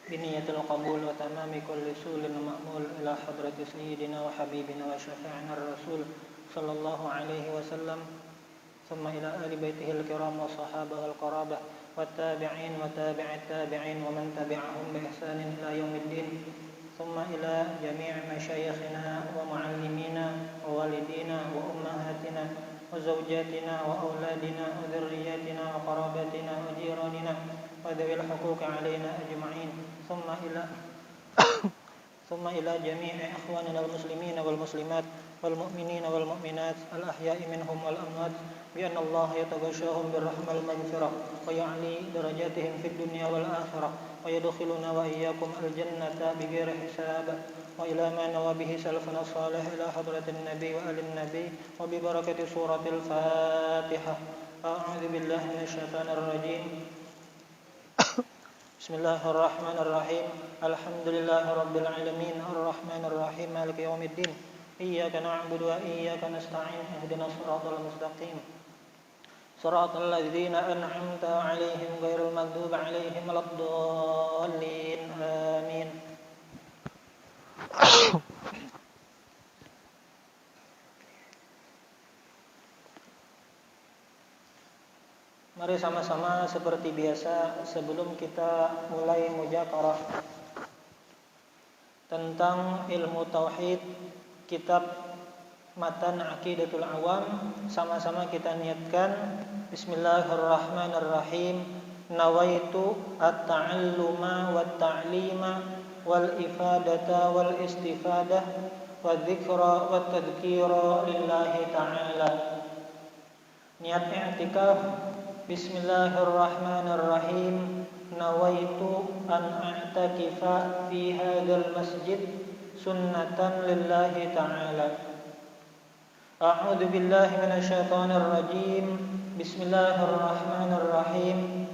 بنية القبول وتمام كل سول مأمول إلى حضرة سيدنا وحبيبنا وشفيعنا الرسول صلى الله عليه وسلم، ثم إلى آل بيته الكرام وصحابه القرابة والتابعين وتابع التابعين ومن تبعهم بإحسان إلى يوم الدين، ثم إلى جميع مشايخنا ومعلمينا ووالدينا وأمهاتنا وزوجاتنا وأولادنا وذرياتنا وقراباتنا وجيراننا وذوي الحقوق علينا أجمعين، ثم إلى جميع إخواننا المسلمين والمسلمات والمؤمنين والمؤمنات الأحياء منهم والأموات، بأن الله يتغشاهم بالرحمة المغفرة ويعلي درجاتهم في الدنيا والآخرة ويدخلنا وإياكم الجنة بغير حساب، وإلى ما نوى به سلفنا الصالح إلى حضرة النبي وآل النبي وببركة سورة الفاتحة. أعوذ بالله من الشيطان الرجيم. بسم الله الرحمن الرحيم. الحمد لله رب العالمين الرحمن الرحيم مالك يوم الدين، إياك نعبد وإياك نستعين اهدنا الصراط المستقيم صراط الذين أنعمت عليهم غير المغضوب عليهم ولا الضالين آمين. Mari sama-sama seperti biasa sebelum kita mulai mudzakirah tentang ilmu tauhid kitab Matan Aqidatul Awam, sama-sama kita niatkan Bismillahirrahmanirrahim. Nawaitu at-ta'alluma wat-ta'lima wal-ifadata wal-istifadah wadh-dhikra wat-tadhkira lillahi ta'ala. Niat i'tikaf. Bismillahirrahmanirrahim. Nawaitu an a'takifa fi hadzal masjid sunnatan lillahi ta'ala. A'udzu billahi minasyaitonir rajim. Bismillahirrahmanirrahim.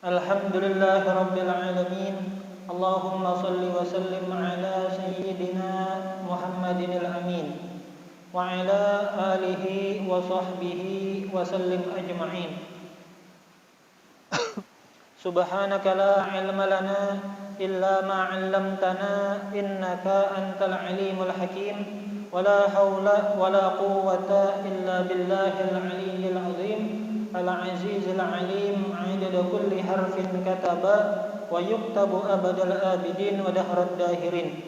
Alhamdulillahi rabbil alamin. Allahumma shalli wa sallim ala sayyidina Muhammadinil amin wa ala alihi wa sahbihi wa sallim ajma'in. Subhanaka la ilma lana illa ma 'allamtana innaka antal alimul hakim. Wala haula wala quwwata illa billahil aliyyil azim al-azizil alim 'adada kulli harfin kataba wa yuktabu abadal abidin wa dahrad dahirin.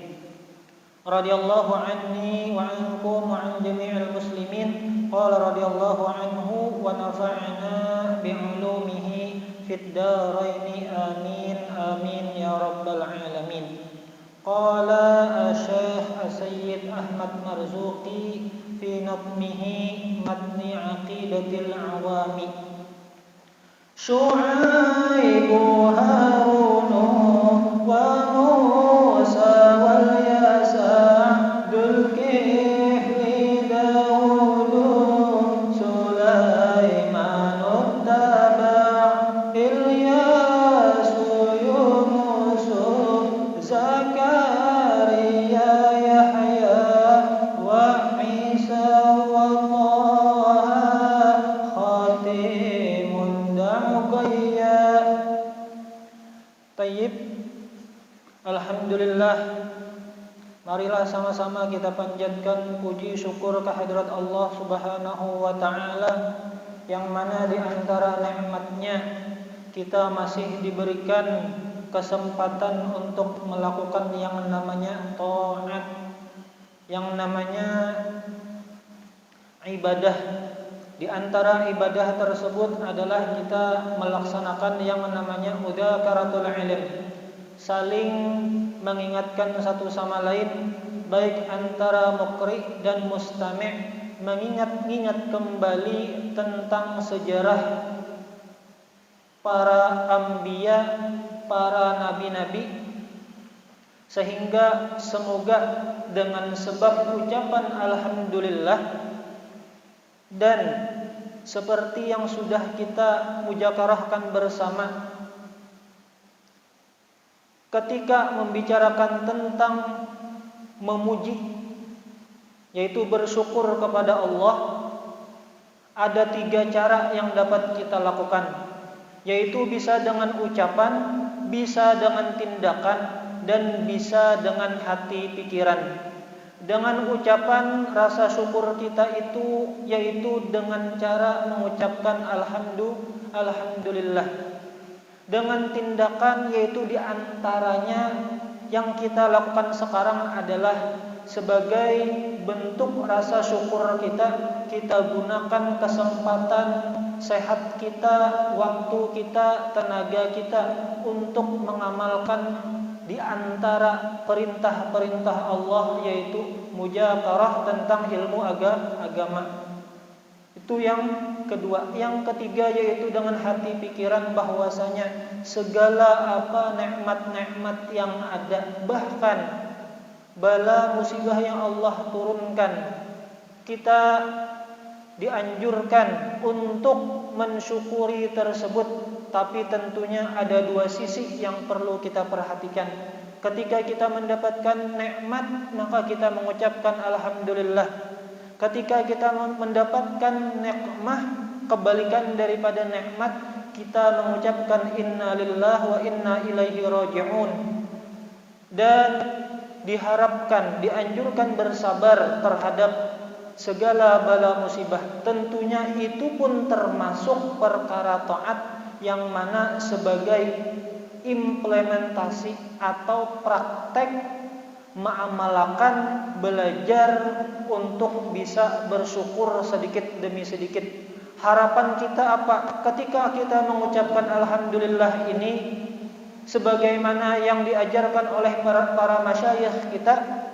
Radiyallahu anni wa ankum wa an jami'il muslimin. Qala radiyallahu anhu wa nafa'ana bi'ulumihi fid daraini amin amin ya rabbal alamin. Qala Syekh Sayyid Ahmad Marzuqi fi nadmihi matni aqidatil awami. Syu'aibu Harunu wa Musa wal Yasa Dzulkifli Daudu Sulaimanut Taba Ilyasu Yunus Zakaria Yahya wa Isa wa Taha Khatimun Da'uqayya. Tayyib. Alhamdulillah. Marilah sama-sama kita panjatkan puji syukur kehadirat Allah Subhanahu wa ta'ala, yang mana di antara nikmatnya kita masih diberikan kesempatan untuk melakukan yang namanya taat, yang namanya ibadah. Di antara ibadah tersebut adalah kita melaksanakan yang namanya mudzakaratul ilm, saling mengingatkan satu sama lain, baik antara muqri dan mustami', mengingat-ingat kembali tentang sejarah para anbiya, para nabi-nabi, sehingga semoga dengan sebab ucapan alhamdulillah dan seperti yang sudah kita mujakarahkan bersama ketika membicarakan tentang memuji, yaitu bersyukur kepada Allah, ada 3 cara yang dapat kita lakukan, yaitu bisa dengan ucapan, bisa dengan tindakan dan bisa dengan hati pikiran. Dengan ucapan rasa syukur kita itu yaitu dengan cara mengucapkan alhamdulillah. Dengan tindakan yaitu diantaranya yang kita lakukan sekarang adalah sebagai bentuk rasa syukur kita gunakan kesempatan sehat kita, waktu kita, tenaga kita untuk mengamalkan di antara perintah-perintah Allah, yaitu mujakarah tentang ilmu agama. Itu yang kedua. Yang ketiga yaitu dengan hati pikiran bahwasanya segala apa nikmat-nikmat yang ada, bahkan bala musibah yang Allah turunkan, kita dianjurkan untuk mensyukuri tersebut. Tapi tentunya ada dua sisi yang perlu kita perhatikan. Ketika kita mendapatkan nikmat, maka kita mengucapkan alhamdulillah. Ketika kita mendapatkan nikmah, kebalikan daripada nikmat, kita mengucapkan inna lillahi wa inna ilaihi raji'un. Dan diharapkan, dianjurkan bersabar terhadap segala bala musibah. Tentunya itu pun termasuk perkara taat yang mana sebagai implementasi atau praktek mengamalkan, belajar untuk bisa bersyukur sedikit demi sedikit. Harapan kita apa? Ketika kita mengucapkan alhamdulillah ini, sebagaimana yang diajarkan oleh para masyayikh kita,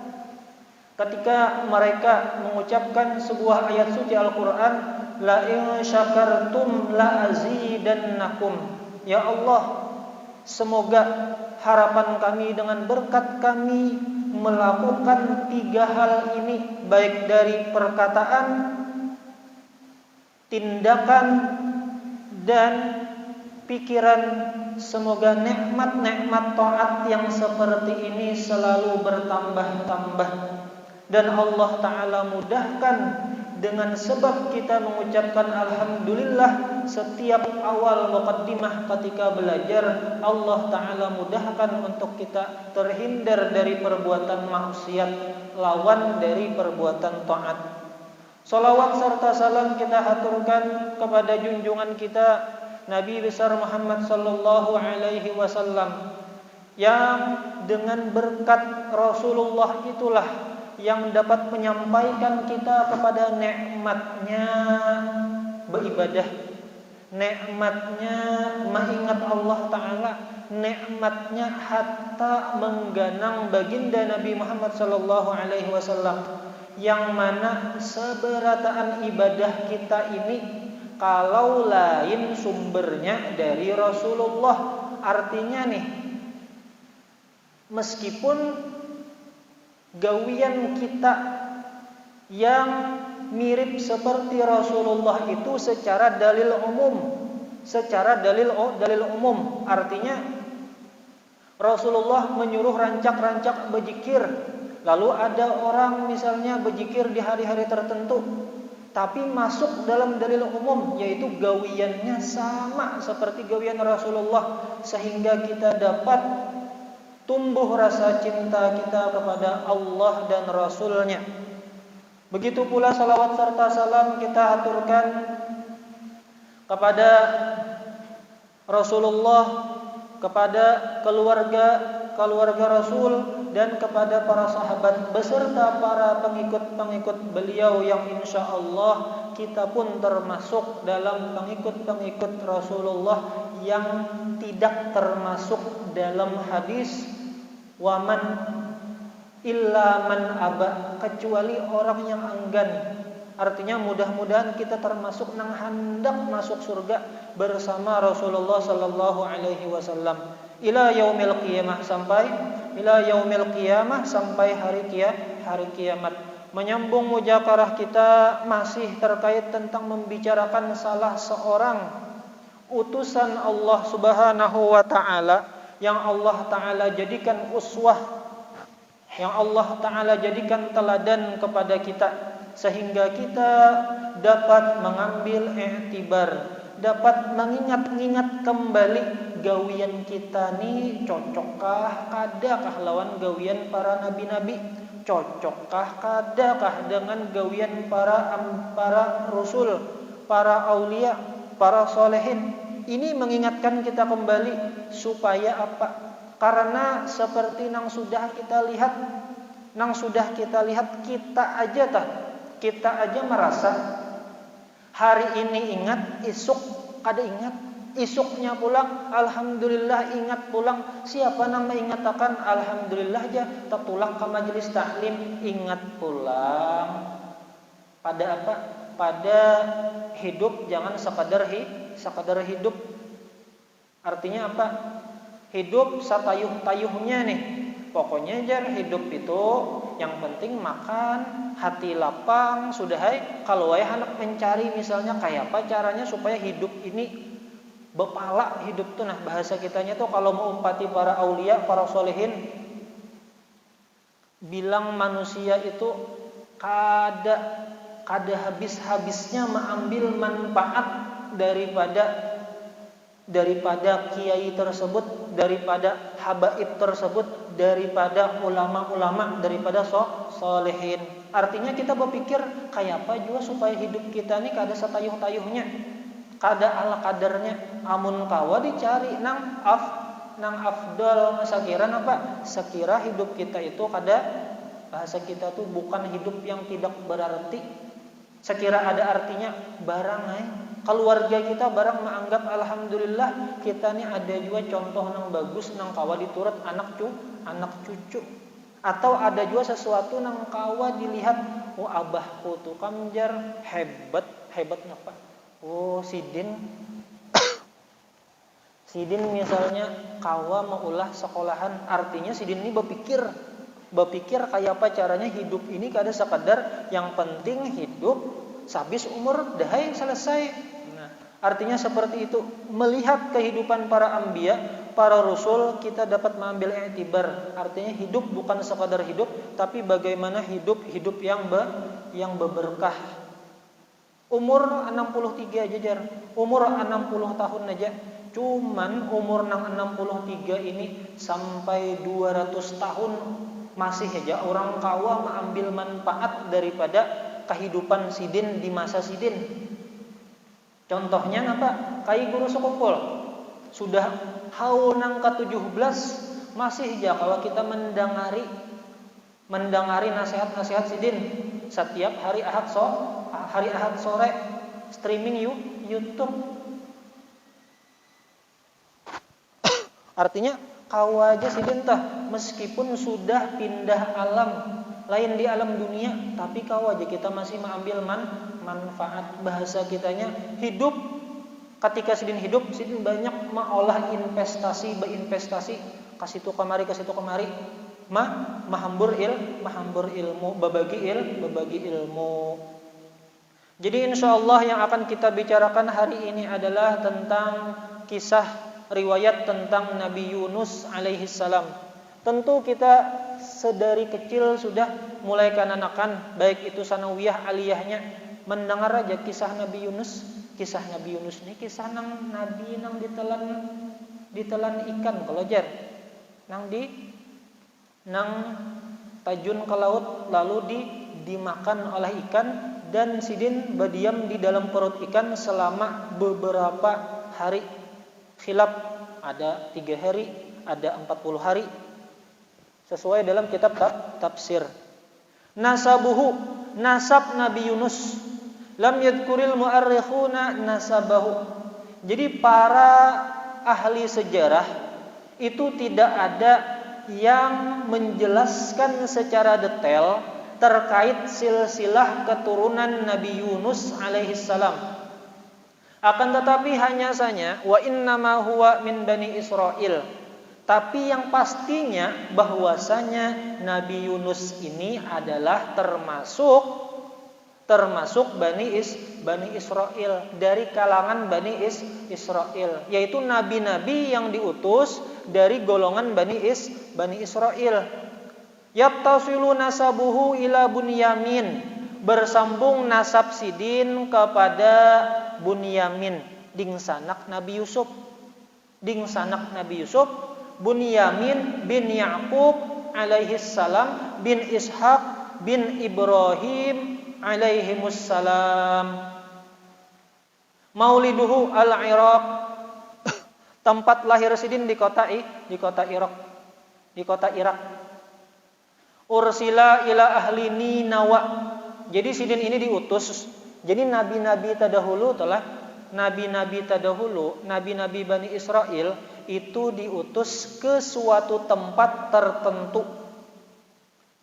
ketika mereka mengucapkan sebuah ayat suci Al-Quran, la in syakartum la azidannakum. Ya Allah, semoga harapan kami dengan berkat kami melakukan 3 hal ini, baik dari perkataan, tindakan, dan pikiran. Semoga nikmat-nikmat taat yang seperti ini selalu bertambah-tambah, dan Allah Ta'ala mudahkan dengan sebab kita mengucapkan alhamdulillah setiap awal muqaddimah ketika belajar. Allah Ta'ala mudahkan untuk kita terhindar dari perbuatan maksiat, lawan dari perbuatan taat. Salawat serta salam kita haturkan kepada junjungan kita Nabi besar Muhammad sallallahu alaihi wasallam, yang dengan berkat Rasulullah itulah yang dapat menyampaikan kita kepada nikmatnya beribadah, nikmatnya mengingat Allah Ta'ala, nikmatnya hatta mengganang baginda Nabi Muhammad sallallahu alaihi wasallam, yang mana seberataan ibadah kita ini kalau lain sumbernya dari Rasulullah. Artinya nih, meskipun gawian kita yang mirip seperti Rasulullah itu secara dalil umum, artinya Rasulullah menyuruh rancak-rancak berzikir, lalu ada orang misalnya berzikir di hari-hari tertentu, tapi masuk dalam dalil umum, yaitu gawiannya sama seperti gawian Rasulullah, sehingga kita dapat tumbuh rasa cinta kita kepada Allah dan Rasulnya. Begitu pula salawat serta salam kita haturkan kepada Rasulullah, kepada keluarga Rasul, dan kepada para sahabat beserta para pengikut-pengikut beliau yang insya Allah kita pun termasuk dalam pengikut-pengikut Rasulullah yang tidak termasuk dalam hadis waman illa man aba, kecuali orang yang enggan. Artinya mudah-mudahan kita termasuk nang hendak masuk surga bersama Rasulullah sallallahu alaihi wasallam ila yaumil qiyamah, sampai hari kiamat. Menyambung mujakarah kita masih terkait tentang membicarakan salah seorang utusan Allah Subhanahu wa taala yang Allah Ta'ala jadikan uswah, yang Allah Ta'ala jadikan teladan kepada kita, sehingga kita dapat mengambil i'tibar, dapat mengingat-ingat kembali gawian kita nih cocokkah kadakah lawan gawian para nabi-nabi, cocokkah kadakah dengan gawian para rasul, para aulia, para solehin. Ini mengingatkan kita kembali supaya apa? Karena seperti nang sudah kita lihat kita aja merasa hari ini ingat, isuk kada ingat, isuknya pulang alhamdulillah ingat pulang. Siapa nang mengatakan alhamdulillah aja tertulang ke majelis taklim ingat pulang. Pada apa? Pada hidup, jangan sekadar hidup. Artinya apa? Hidup satayuh-tayuhnya nih. Pokoknya jar hidup itu yang penting makan, hati lapang, sudah hai. Kalau ayah anak mencari misalnya kayak apa caranya supaya hidup ini bepala hidup tuh. Nah bahasa kitanya tuh kalau mau umpati para aulia, para solehin, bilang manusia itu kada habis-habisnya mengambil manfaat daripada kiai tersebut, daripada habaib tersebut, daripada ulama-ulama, daripada solehin. Artinya kita berpikir kayak apa juga supaya hidup kita ini kada satayuh-tayuhnya, kada ala kadarnya. Amun kawa dicari nang afdal sakiran apa? Sekira hidup kita itu kada, bahasa kita tuh bukan hidup yang tidak berarti. Sekira ada artinya barang keluarga kita barang menganggap alhamdulillah kita nih ada juga contoh nang bagus nang kawa diturut anak cucu, atau ada juga sesuatu nang kawa dilihat oh abahku tuh kamjar hebat ngapa, oh sidin misalnya kawa maulah sekolahan. Artinya sidin ini berpikir kayak apa caranya hidup ini kada sekadar yang penting hidup sabis umur dahai selesai. Nah, artinya seperti itu. Melihat kehidupan para anbiya, para rasul, kita dapat mengambil i'tibar. Artinya hidup bukan sekadar hidup, tapi bagaimana hidup yang berberkah. Umur 63 aja jar. Umur 60 tahun aja. Cuman umur nang 63 ini sampai 200 tahun masih aja orang kawa mengambil manfaat daripada kehidupan sidin di masa sidin. Contohnya apa? Kai guru sekumpul sudah haul nang ke-17 masih aja kalau kita mendengari nasihat-nasihat sidin setiap hari Ahad sore streaming YouTube. Artinya kawa aja sidin tah meskipun sudah pindah alam lain di alam dunia, tapi kawa aja kita masih mengambil manfaat. Bahasa kitanya hidup. Ketika sidin hidup, sidin banyak mengolah berinvestasi kasih tu kemari mahambur ilmu, babagi ilmu. Jadi insyaallah yang akan kita bicarakan hari ini adalah tentang kisah riwayat tentang Nabi Yunus alaihi salam. Tentu kita sedari kecil sudah mulai kananakan, baik itu sanawiyah aliyahnya, mendengar aja kisah Nabi Yunus. Kisah Nabi Yunus ini kisah nang nabi nang ditelan ikan kalau jar. Nang tajun ke laut lalu dimakan oleh ikan, dan sidin berdiam di dalam perut ikan selama beberapa hari. Khilaf ada 3 hari, ada 40 hari. Sesuai dalam kitab tafsir. Nasabuhu, nasab Nabi Yunus. Lam yadkuril mu'arrikhuna nasabahu. Jadi para ahli sejarah itu tidak ada yang menjelaskan secara detail terkait silsilah keturunan Nabi Yunus alaihi salam. Akan tetapi hanya saja wa innama huwa min bani Israil. Tapi yang pastinya bahwasanya Nabi Yunus ini adalah termasuk Bani Israel, dari kalangan Bani Israel, yaitu nabi-nabi yang diutus dari golongan Bani Israel. Yattasilu nasabuhu ila Bunyamin, bersambung nasab sidin kepada Bunyamin. ding sanak Nabi Yusuf. Ding sanak Nabi Yusuf Bunyamin bin Ya'qub alaihi salam bin Ishaq bin Ibrahim alaihimussalam. Mauliduhu al-Iraq. Tempat lahir sidin di kota Irak. Di kota Irak. Ursila ila ahli Ninawa. Jadi sidin ini diutus. Jadi nabi-nabi terdahulu nabi-nabi Bani Israel itu diutus ke suatu tempat tertentu.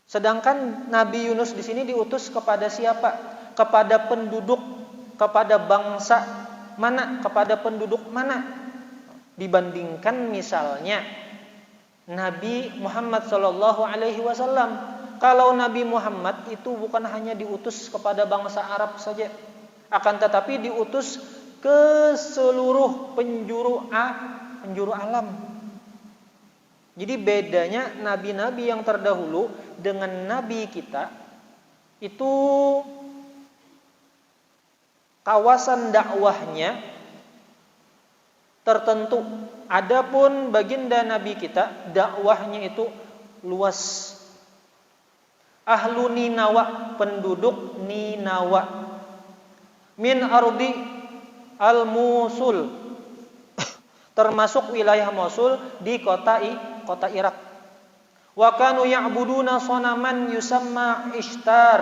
Sedangkan Nabi Yunus di sini diutus kepada siapa? Kepada penduduk, kepada bangsa mana? Kepada penduduk mana? Dibandingkan misalnya Nabi Muhammad SAW. Kalau Nabi Muhammad itu bukan hanya diutus kepada bangsa Arab saja, akan tetapi diutus ke seluruh penjuru alam. Jadi bedanya nabi-nabi yang terdahulu dengan nabi kita itu kawasan dakwahnya tertentu. Adapun baginda nabi kita dakwahnya itu luas. Ahlu Ninawa, penduduk Ninawa. Min ardi al-Musul, termasuk wilayah Mosul di kota Irak. Wa kanu ya'buduna sonaman yusamma Ishtar,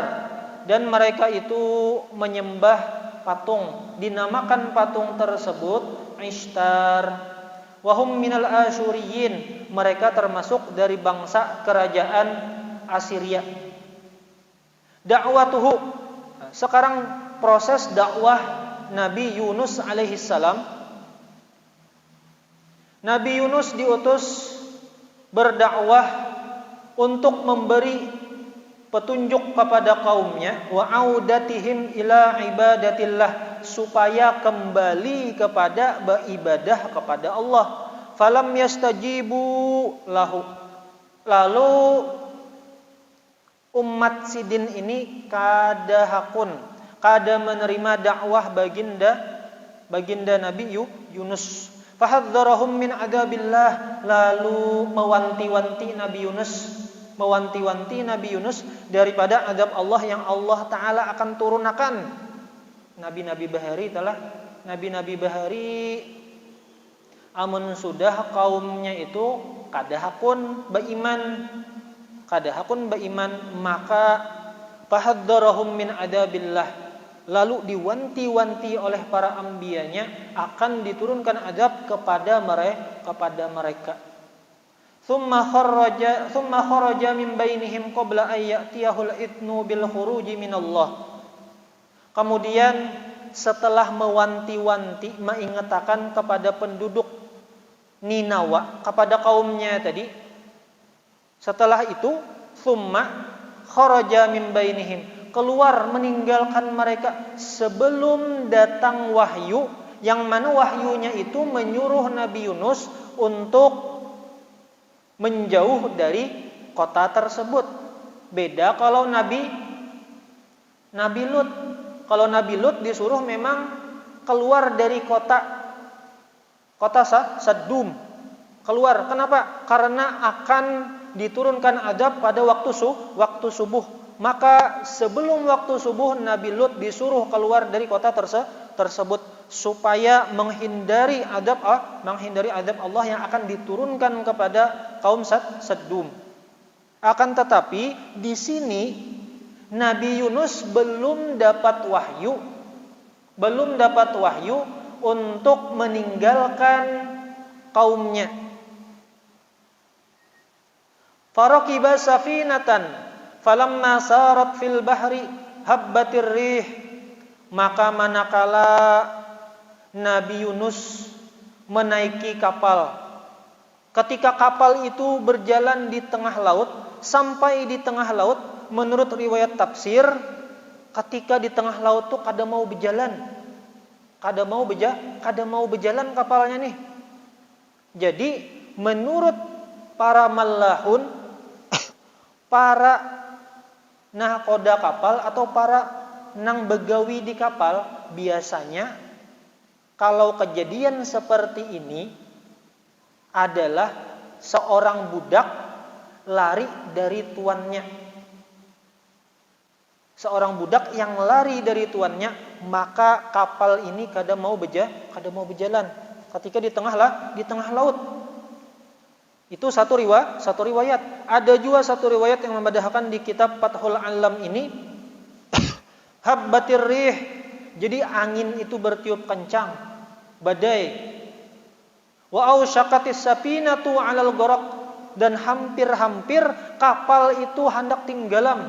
dan mereka itu menyembah patung, dinamakan patung tersebut Ishtar. Wa hum minal Asyuriyin, mereka termasuk dari bangsa kerajaan Assyria. Dakwatuhu, sekarang proses dakwah Nabi Yunus alaihissalam. Nabi Yunus diutus berdakwah untuk memberi petunjuk kepada kaumnya, wa audatihim ila ibadatillah, supaya kembali kepada beribadah kepada Allah. Falam yastajibu lahu, lalu umat sidin ini kada menerima dakwah baginda Nabi Yunus. Fahadzarahum min adabillah, lalu mewanti-wanti Nabi Yunus daripada azab Allah yang Allah Ta'ala akan turunkan. Nabi-nabi bahari amun sudah kaumnya itu kadahakun beriman, maka fahadzarahum min adabillah, lalu diwanti-wanti oleh para ambiyanya akan diturunkan azab kepada mereka. Thumma kharaja min bainihim qabla ay ya'tiyahul idnu bil khuruji minallah. Kemudian setelah mewanti-wanti, mengingatkan kepada penduduk Ninawa, kepada kaumnya tadi, setelah itu thumma kharaja min bainihim, keluar meninggalkan mereka sebelum datang wahyu, yang mana wahyunya itu menyuruh Nabi Yunus untuk menjauh dari kota tersebut. Beda kalau Nabi Lut. Kalau Nabi Lut disuruh memang keluar dari kota Saddum. Keluar. Kenapa? Karena akan diturunkan azab pada waktu subuh. Maka sebelum waktu subuh Nabi Lut disuruh keluar dari kota tersebut supaya menghindari azab Allah yang akan diturunkan kepada kaum Saddum. Akan tetapi di sini Nabi Yunus belum dapat wahyu untuk meninggalkan kaumnya. Faraqiba safinatan falamma sarat fil bahri habbatir rih, maka manakala Nabi Yunus menaiki kapal, ketika kapal itu berjalan di tengah laut, sampai di tengah laut, menurut riwayat tafsir, ketika di tengah laut tuh kada mau berjalan kapalnya nih. Jadi menurut para malahun, para nahkoda kapal atau para nang begawi di kapal, biasanya kalau kejadian seperti ini adalah seorang budak lari dari tuannya. Seorang budak yang lari dari tuannya, maka kapal ini kada mau berjalan ketika di tengah laut. Itu satu riwayat. Ada juga satu riwayat yang membedakan di kitab Fathul Alam ini, habbatir rih. Jadi angin itu bertiup kencang, badai. Wa ausyaqatis safinatu 'alal gharaq, dan hampir-hampir kapal itu hendak tenggelam.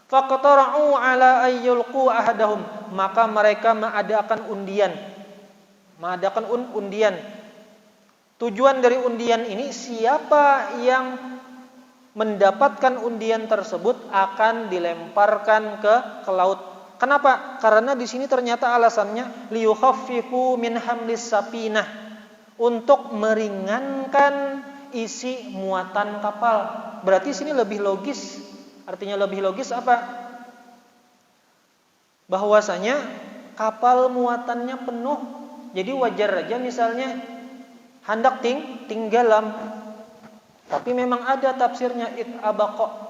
Faqtara'u 'ala ayyulqu ahadahum, maka mereka mengadakan undian. Tujuan dari undian ini, siapa yang mendapatkan undian tersebut akan dilemparkan ke laut. Kenapa? Karena di sini ternyata alasannya liyukhaffifu min hamlis safinah, untuk meringankan isi muatan kapal. Berarti sini lebih logis. Artinya lebih logis apa? Bahwasanya kapal muatannya penuh. Jadi wajar aja misalnya hendak tenggelam. Tapi memang ada tafsirnya abaqa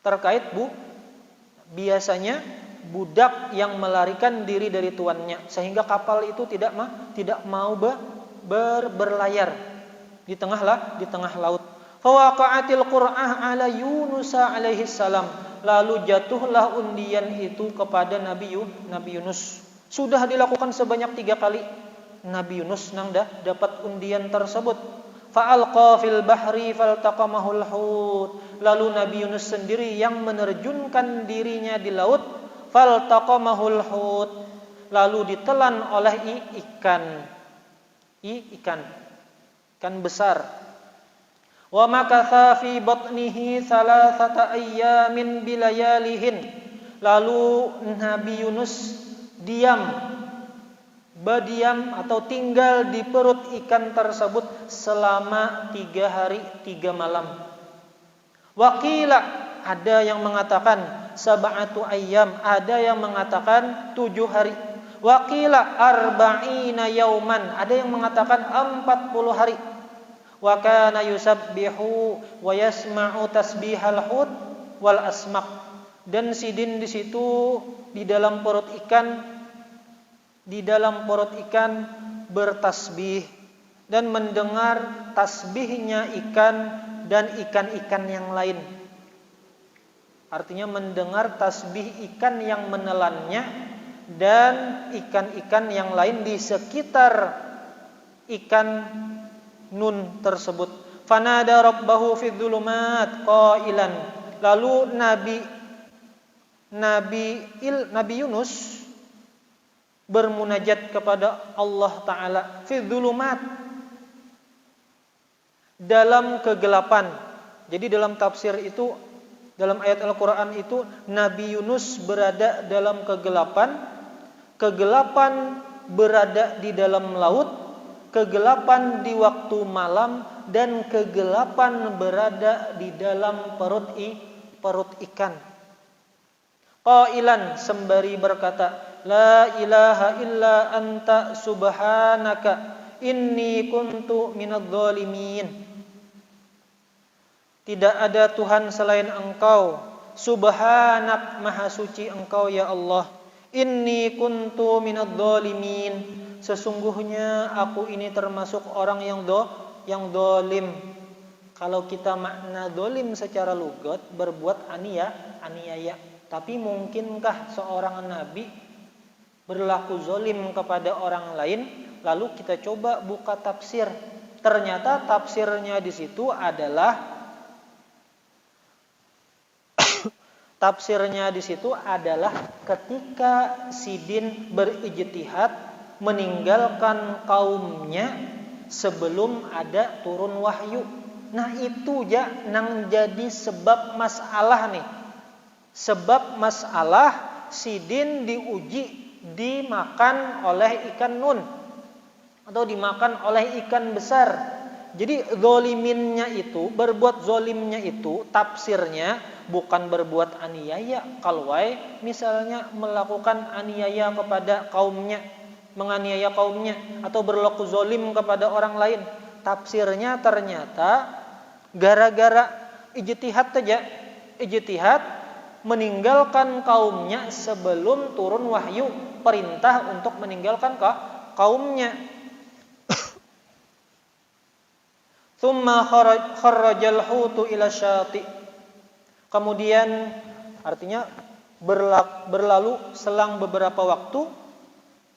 terkait biasanya budak yang melarikan diri dari tuannya sehingga kapal itu tidak mau berlayar di tengah laut. Fawaqa'atil qur'ah ala Yunus alaihi salam, lalu jatuhlah undian itu kepada Nabi Yunus. Sudah dilakukan sebanyak 3 kali. Nabi Yunus dapat undian tersebut. Fa'alqa fil bahri faltaqamahul hut, lalu Nabi Yunus sendiri yang menerjunkan dirinya di laut. Faltaqamahul hut, lalu ditelan oleh ikan besar. Wa makatha fi batnihi thalathata ayyamin bilayalihin, lalu Nabi Yunus berdiam atau tinggal di perut ikan tersebut selama 3 hari 3 malam. Waqila, ada yang mengatakan sab'atu ayyam, ada yang mengatakan 7 hari. Waqila arba'ina yauman, ada yang mengatakan 40 hari. Wa kana yusabbihu wa yasma'u tasbihal hut wal asmaq, dan sidin di situ di dalam perut ikan bertasbih dan mendengar tasbihnya ikan dan ikan-ikan yang lain. Artinya mendengar tasbih ikan yang menelannya dan ikan-ikan yang lain di sekitar ikan nun tersebut. Fanada rabbahu fi dzulumat qailan, lalu Nabi Yunus bermunajat kepada Allah Ta'ala fi dzulumat, dalam kegelapan. Jadi dalam tafsir itu, dalam ayat Al-Quran itu, Nabi Yunus berada dalam kegelapan berada di dalam laut, kegelapan di waktu malam, dan kegelapan berada di dalam perut ikan. Qailan, sembari berkata, la ilaha illa anta subhanaka inni kuntu minadh dhalimin. Tidak ada Tuhan selain Engkau, subhanak, maha suci Engkau ya Allah. Inni kuntu minadh dhalimin, sesungguhnya aku ini termasuk orang yang zalim. Kalau kita makna zalim secara lugat, berbuat aniaya. Tapi mungkinkah seorang nabi berlaku zalim kepada orang lain? Lalu kita coba buka tafsir. Ternyata tafsirnya di situ adalah ketika Sidin berijtihad meninggalkan kaumnya sebelum ada turun wahyu. Nah itu nang jadi sebab masalah nih. Sebab masalah Sidin diuji dimakan oleh ikan nun atau dimakan oleh ikan besar. Jadi zoliminnya itu, berbuat zolimnya itu tafsirnya bukan berbuat aniaya. Kalau misalnya melakukan aniaya kepada kaumnya, menganiaya kaumnya, atau berlaku zolim kepada orang lain. Tafsirnya ternyata gara-gara ijtihad saja. Ijtihad meninggalkan kaumnya sebelum turun wahyu perintah untuk meninggalkan kaumnya. Tsumma kharrajal hutu ila syati. Kemudian artinya berlalu selang beberapa waktu.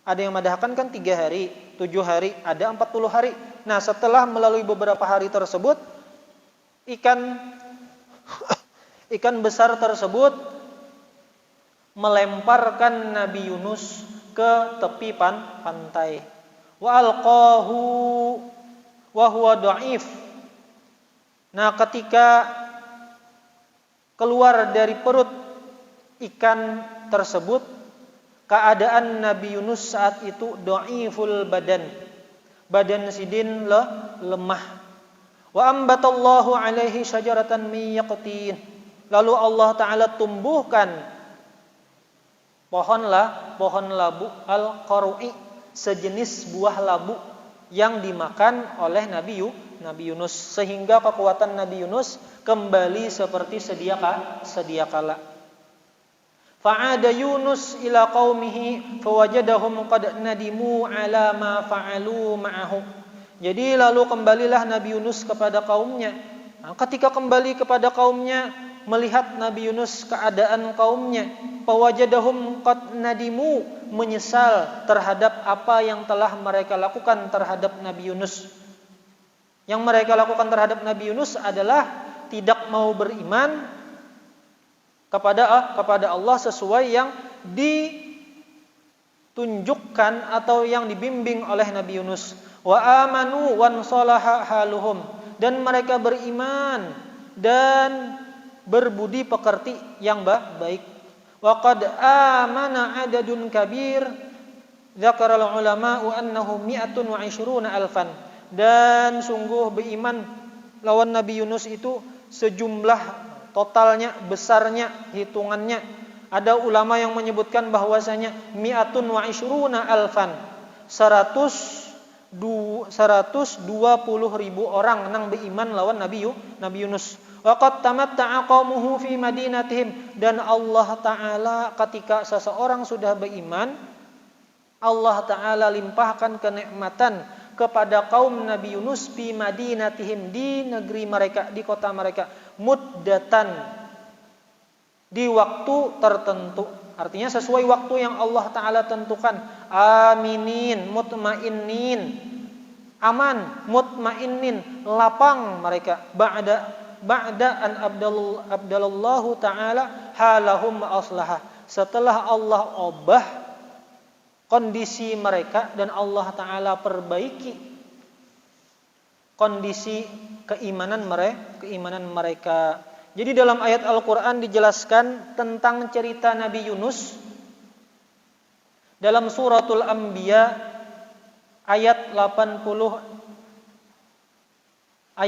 Ada yang madahkan kan 3 hari, 7 hari, ada 40 hari. Nah, setelah melalui beberapa hari tersebut, ikan besar tersebut melemparkan Nabi Yunus ke tepi pantai. Wa alqahu wa huwa dha'if. Nah, ketika keluar dari perut ikan tersebut, keadaan Nabi Yunus saat itu dha'iful badan. Badan sidin lemah. Wa ambatallahu alaihi syajaratan min yaqtin. Lalu Allah Ta'ala tumbuhkan pohon labu al-qaru'i, sejenis buah labu yang dimakan oleh Nabi Yunus, sehingga kekuatan Nabi Yunus kembali seperti sedia kala. Fa'ada Yunus ila qaumihi fawajadahum qad nadimu ala ma fa'alu ma'ahu. Jadi lalu kembalilah Nabi Yunus kepada kaumnya. Nah, ketika kembali kepada kaumnya, melihat Nabi Yunus keadaan kaumnya, fawajadahum qad nadimu, menyesal terhadap apa yang telah mereka lakukan terhadap Nabi Yunus. Yang mereka lakukan terhadap Nabi Yunus adalah tidak mau beriman kepada Allah sesuai yang ditunjukkan atau yang dibimbing oleh Nabi Yunus. Wa amanu wan salaha haluhum, dan mereka beriman dan berbudi pekerti yang baik. Wa qad amana adadun kabir, dzakara al-ulama'u annahu 120 alfan. Dan sungguh beriman lawan Nabi Yunus itu sejumlah totalnya, besarnya, hitungannya. Ada ulama yang menyebutkan bahwasanya 120 alfan, 120.000 orang nang beriman lawan Nabi Yunus. Waqad tamatta'a qaumuhu fi madinatihim, dan Allah Ta'ala ketika seseorang sudah beriman, Allah Ta'ala limpahkan kenikmatan kepada kaum Nabi Yunus fi madinatihim, di negeri mereka, di kota mereka, muddatan, di waktu tertentu. Artinya sesuai waktu yang Allah Ta'ala tentukan. Aminin, mutmainnin, aman, mutmainnin, lapang mereka. Ba'da an abdalallahu ta'ala halahum aslaha. Setelah Allah ubah kondisi mereka dan Allah Ta'ala perbaiki kondisi keimanan mereka. Jadi dalam ayat Al-Quran dijelaskan tentang cerita Nabi Yunus dalam suratul Anbiya ayat 87.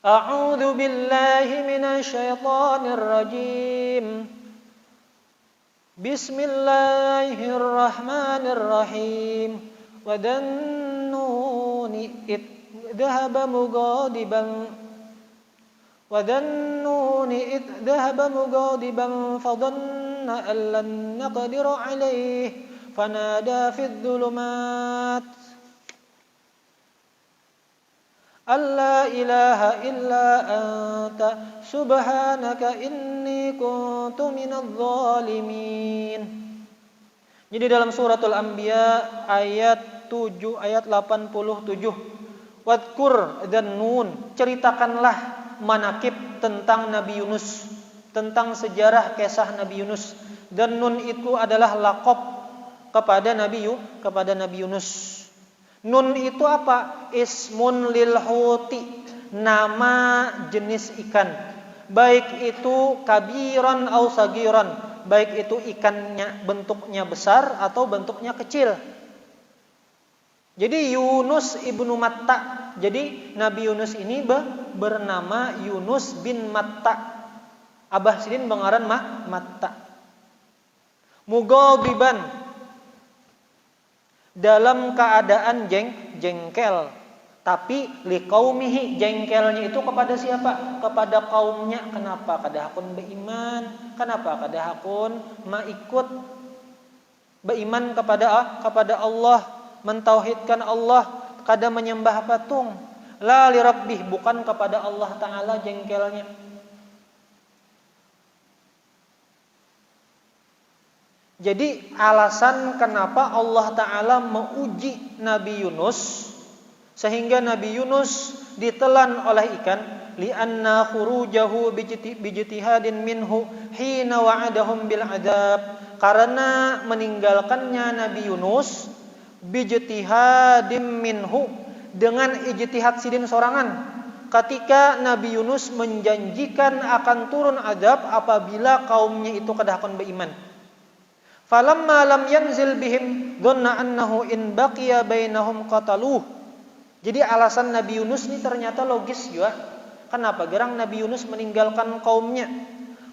A'udzu billahi minasy syaithanir rajim. Bismillahirrahmanirrahim. Wa dhannuni id dhahaba mughadiban fadhanna an lan naqdir alayhi fanada fid dhulumat alla ilaha illa anta subhanaka inni kuntu minadh dhalimin. Jadi dalam suratul Anbiya ayat 7 ayat 87, wadkur dzannun, ceritakanlah manakib tentang Nabi Yunus, tentang sejarah kisah Nabi Yunus. Dzannun itu adalah laqab kepada Nabi Yunus. Nun itu apa? Ismun lil huti, nama jenis ikan. Baik itu kabiran au sagiran, baik itu ikannya bentuknya besar atau bentuknya kecil. Jadi Yunus ibnu Matta. Jadi Nabi Yunus ini bernama Yunus bin Matta. Abah sidin bangaran Matta. Mughadiban, dalam keadaan jengkel. Tapi liqaumihi, jengkelnya itu kepada siapa? Kepada kaumnya. Kenapa kada hakun beriman? Kenapa kada hakun ikut beriman kepada Allah, mentauhidkan Allah, kada menyembah patung. La li rabbih, bukan kepada Allah Ta'ala jengkelnya. Jadi alasan kenapa Allah Ta'ala menguji Nabi Yunus sehingga Nabi Yunus ditelan oleh ikan, li'anna khurujahu bijtihadin minhu hina wa'adahum bil adab, karena meninggalkannya Nabi Yunus bijtihadim minhu, dengan ijtihad sidin sorangan, ketika Nabi Yunus menjanjikan akan turun adab apabila kaumnya itu kada akan beriman. Falamma lam yanzil bihim dhanna annahu in baqiya bainahum qataluh. Jadi alasan Nabi Yunus ini ternyata logis juga. Kenapa gerang Nabi Yunus meninggalkan kaumnya?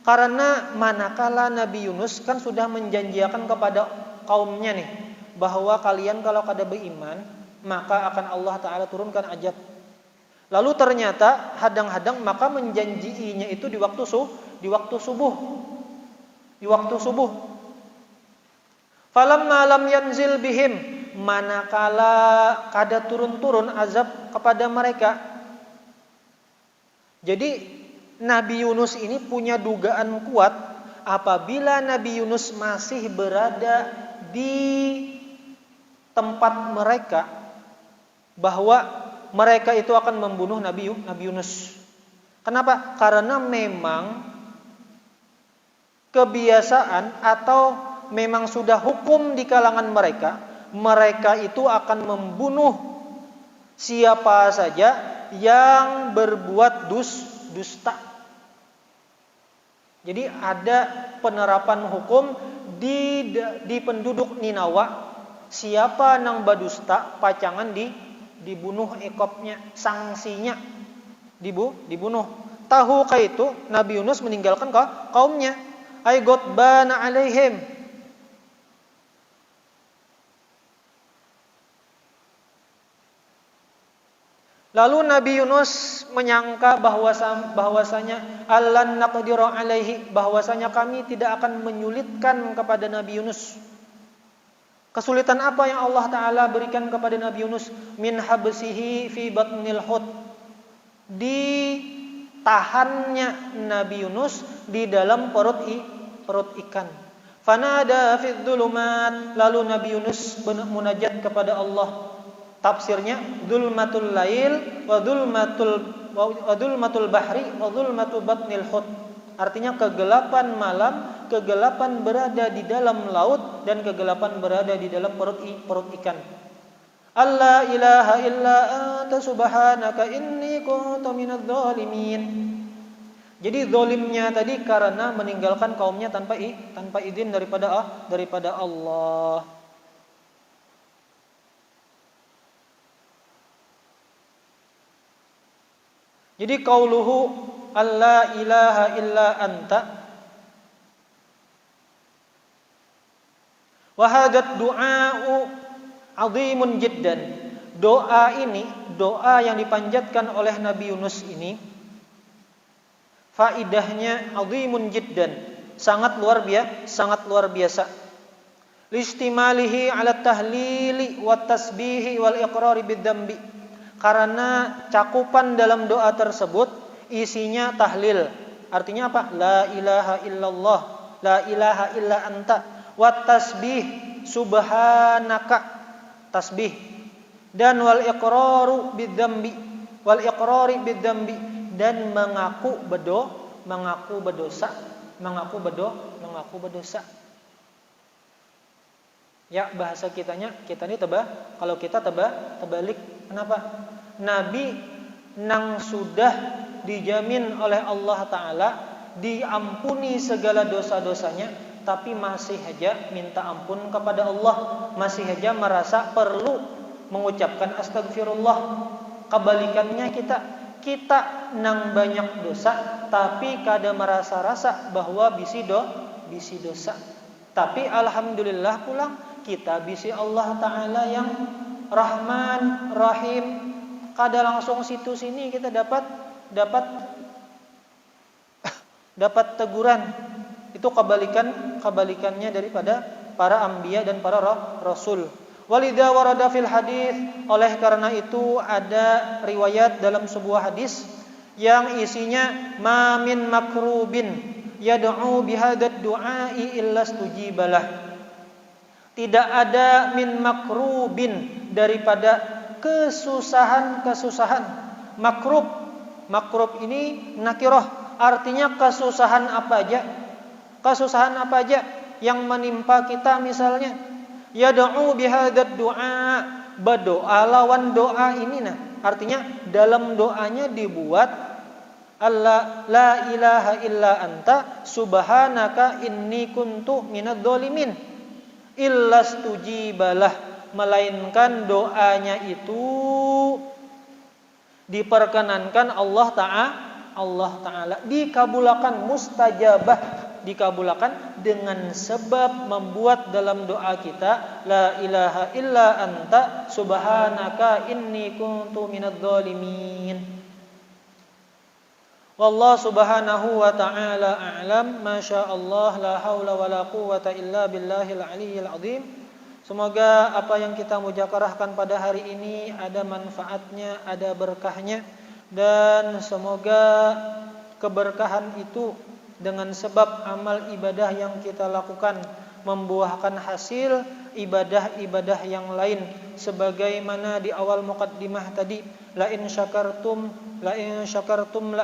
Karena manakala Nabi Yunus kan sudah menjanjikan kepada kaumnya nih, bahwa kalian kalau kada beriman maka akan Allah Ta'ala turunkan azab. Lalu ternyata hadang-hadang maka menjanjiinya itu di waktu subuh. Falamma lam yanzil bihim, manakala kada turun-turun azab kepada mereka. Jadi Nabi Yunus ini punya dugaan kuat apabila Nabi Yunus masih berada di tempat mereka, bahwa mereka itu akan membunuh Nabi Yunus. Kenapa? Karena memang kebiasaan atau memang sudah hukum di kalangan mereka itu akan membunuh siapa saja yang berbuat dusta. Jadi ada penerapan hukum di penduduk Ninawa, siapa nang badusta pacangan dibunuh ekopnya, sanksinya dibunuh. Tahu kah itu Nabi Yunus meninggalkan kaumnya. Ay ghadbana alaihim. Lalu Nabi Yunus menyangka bahwasanya allan naqdiru alaihi, bahwasanya kami tidak akan menyulitkan kepada Nabi Yunus. Kesulitan apa yang Allah Ta'ala berikan kepada Nabi Yunus? Min habsihi fi batnil hut, ditahannya Nabi Yunus di dalam perut ikan. Fanada fi dzulumat, lalu Nabi Yunus munajat kepada Allah. Tafsirnya dzulmatul lail wa dzulmatul bahri wa dzulmatul batnil hut. Artinya kegelapan malam, kegelapan berada di dalam laut, dan kegelapan berada di dalam perut ikan. Alla ilaha illa anta subhanaka inni kuntu minadz zalimin. Jadi zalimnya tadi karena meninggalkan kaumnya tanpa izin daripada Allah. Jadi qauluhu alla ilaha illa anta wa hadat du'a'u 'azimun jiddan. Doa ini, doa yang dipanjatkan oleh Nabi Yunus ini, faidahnya 'azimun jiddan, sangat luar biasa. Listimalihi 'ala tahlili wat tasbihi wal iqrari bidzambi. Karena cakupan dalam doa tersebut isinya tahlil. Artinya apa? La ilaha illallah, la ilaha illa anta, wat tasbih, subhanaka, tasbih, dan wal iqraru bidzambi, dan mengaku berdosa. Ya, bahasa kita ini kalau kita terbalik. Kenapa? Nabi nang sudah dijamin oleh Allah Ta'ala diampuni segala dosa-dosanya, tapi masih saja minta ampun kepada Allah, masih saja merasa perlu mengucapkan astagfirullah. Kebalikannya kita nang banyak dosa tapi kada merasa-rasa bahwa bisi dosa. Tapi alhamdulillah pulang kita bisi Allah Ta'ala yang Rahman, Rahim. Kada langsung situ sini kita dapat teguran. Itu kebalikannya daripada para anbiya dan para rasul. Walidha warada fil hadis, oleh karena itu ada riwayat dalam sebuah hadis yang isinya ma min makrubin yad'u bihadzal du'ai illa stujibalah. Tidak ada min makrubin daripada kesusahan. Makrub ini nakirah, artinya kesusahan apa aja yang menimpa kita. Misalnya yad'u bihadzal du'a, berdoa lawan doa ini. Artinya dalam doanya dibuat Allah la ilaha illa anta subhanaka inni kuntu minadz zalimin illa stujibalah, melainkan doanya itu diperkenankan Allah Ta'ala, dikabulkan, mustajabah, dikabulkan dengan sebab membuat dalam doa kita la ilaha illa anta subhanaka inni kuntu minadz zalimin. Wallahu subhanahu wa ta'ala a'lam. Masyaallah, la haula wala quwwata illa billahil aliyyil azim. Semoga apa yang kita mujakarahkan pada hari ini ada manfaatnya, ada berkahnya, dan semoga keberkahan itu dengan sebab amal ibadah yang kita lakukan membuahkan hasil ibadah-ibadah yang lain, sebagaimana di awal muqaddimah tadi, la in syakartum la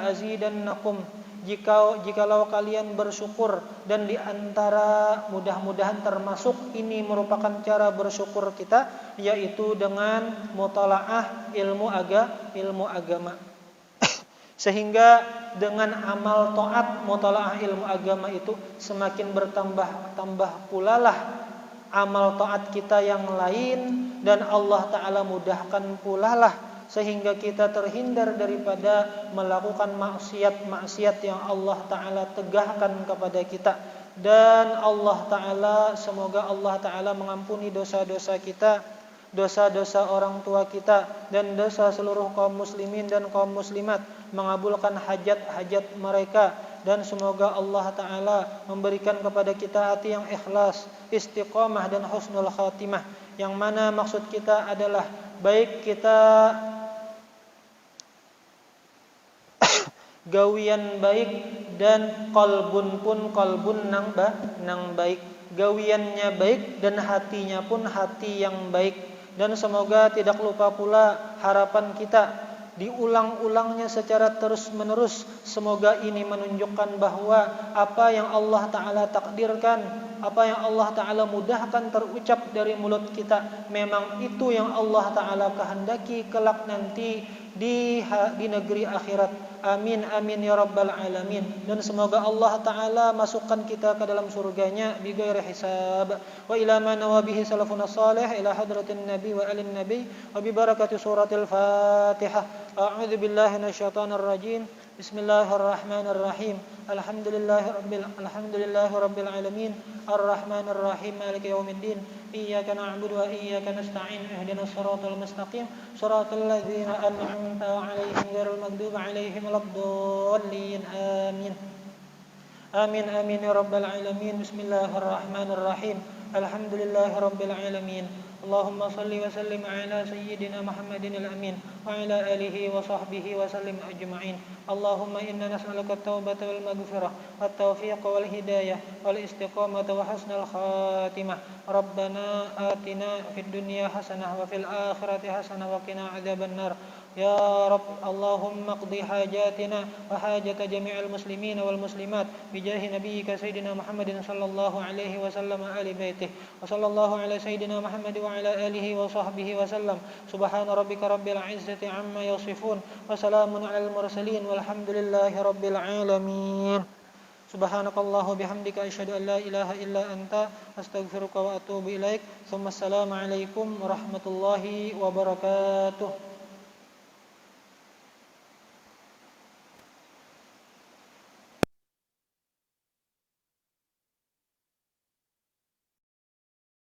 azidannakum. Jikalau kalian bersyukur, dan di antara mudah-mudahan termasuk ini merupakan cara bersyukur kita, yaitu dengan mutalaah ilmu agama. Sehingga dengan amal taat mutalaah ilmu agama itu semakin bertambah pula lah amal taat kita yang lain, dan Allah Ta'ala mudahkan pula lah sehingga kita terhindar daripada melakukan maksiat yang Allah Ta'ala tegahkan kepada kita. Dan semoga Allah Ta'ala mengampuni dosa-dosa kita, dosa-dosa orang tua kita, dan dosa seluruh kaum muslimin dan kaum muslimat, mengabulkan hajat-hajat mereka, dan semoga Allah Ta'ala memberikan kepada kita hati yang ikhlas, istiqamah dan husnul khatimah, yang mana maksud kita adalah baik kita gawian baik dan qalbun nang baik, gawiannya baik dan hatinya pun hati yang baik. Dan semoga tidak lupa pula harapan kita diulang-ulangnya secara terus-menerus. Semoga ini menunjukkan bahwa apa yang Allah Ta'ala takdirkan, apa yang Allah Ta'ala mudahkan terucap dari mulut kita, memang itu yang Allah Ta'ala kehendaki kelak nanti di negeri akhirat. Amin amin ya rabbal alamin. Dan semoga Allah Ta'ala masukkan kita ke dalam surganya bighairi hisab. Wa ila ma nawabihi salafun salih ila hadratin nabi wa alin nabi wa bi barakati suratil Fatihah. A'udzu billahi minasyaitonir rajim. Bismillahirrahmanirrahim. Alhamdulillahi rabbil alamin. Arrahmanir rahim. Maliki yaumiddin. Iyyaka na'budu wa iyyaka nasta'in. Ihdinas siratal mustaqim. Siratal ladzina an'amta 'alaihim ghairil maghdubi 'alaihim waladdallin. Amin. Amin amin ya rabbal alamin. Bismillahirrahmanirrahim. Alhamdulillahi rabbil alamin. Allahumma salli wa sallim ala sayyidina Muhammadin al-amin wa ala alihi wa sahbihi wa sallim ajma'in. Allahumma inna nas'aluka at-taubata wal maghfirah wat tawfiq wal hidayah wal istiqamata wa husnal khatimah. Rabbana atina fid dunya hasanah wa fil akhirati hasanah wa qina adzaban nar. Ya Rabb, Allahumma qdi hajatina wa hajata jami'il muslimin wal muslimat bijahi nabiyyika sayyidina Muhammadin sallallahu alaihi wasallam ali baitihi wa sallallahu ala sayyidina Muhammad wa ala alihi wa sahbihi wa sallam. Subhana rabbika rabbil izzati amma yasifun wa salamun alal mursalin walhamdulillahi rabbil alamin. Subhanakallahu bihamdika asyhadu an la ilaha illa anta astaghfiruka wa atubu ilaik. Assalamualaikum warahmatullahi wabarakatuh.